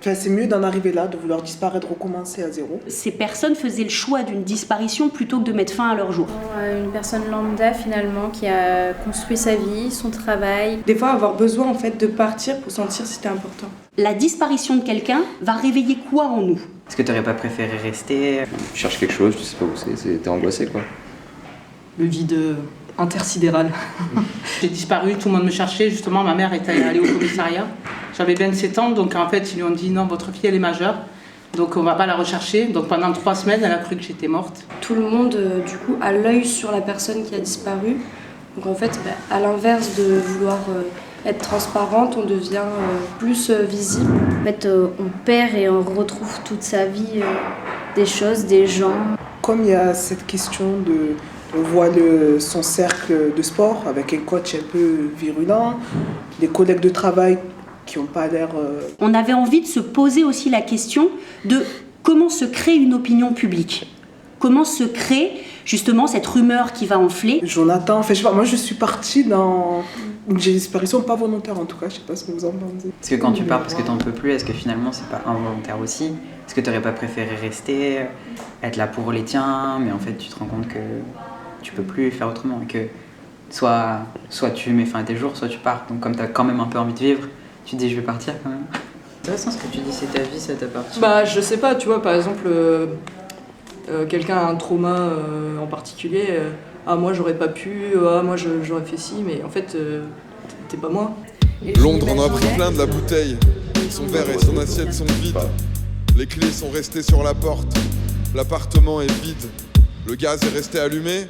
Enfin, c'est mieux d'en arriver là, de vouloir disparaître, recommencer à zéro. Ces personnes faisaient le choix d'une disparition plutôt que de mettre fin à leur jour. Une personne lambda finalement qui a construit sa vie, son travail. Des fois avoir besoin en fait de partir pour sentir si c'était important. La disparition de quelqu'un va réveiller quoi en nous ? Est-ce que tu n'aurais pas préféré rester ? Tu cherches quelque chose, tu sais pas où c'est, t'es angoissé quoi. Le vide intersidéral. J'ai disparu, tout le monde me cherchait, justement ma mère était allée au commissariat. J'avais 27 ans, donc en fait ils lui ont dit non, votre fille elle est majeure, donc on va pas la rechercher. Donc pendant 3 semaines elle a cru que j'étais morte. Tout le monde du coup a l'œil sur la personne qui a disparu. Donc en fait à l'inverse de vouloir être transparente, on devient plus visible. En fait on perd et on retrouve toute sa vie des choses, des gens. Comme il y a cette question de... On voit son cercle de sport avec un coach un peu virulent, des collègues de travail qui n'ont pas l'air... On avait envie de se poser aussi la question de comment se crée une opinion publique. Comment se crée justement cette rumeur qui va enfler. Jonathan, enfin, je sais pas, moi je suis partie dans une disparition pas volontaire en tout cas, je sais pas ce que vous en pensez. Est-ce que quand tu pars parce que t'en peux plus, est-ce que finalement c'est pas involontaire aussi ? Est-ce que t'aurais pas préféré rester, être là pour les tiens, mais en fait tu te rends compte que tu peux plus faire autrement et que soit tu mets fin à tes jours, soit tu pars. Donc comme t'as quand même un peu envie de vivre, tu te dis je vais partir quand même. C'est intéressant ce que tu dis, c'est ta vie, ça t'appartient. Bah je sais pas, tu vois, par exemple, quelqu'un a un trauma en particulier, moi j'aurais pas pu, moi j'aurais fait ci, mais en fait t'es pas moi. Londres en a pris plein de la bouteille, son verre et son assiette sont vides, les clés sont restées sur la porte, l'appartement est vide, le gaz est resté allumé.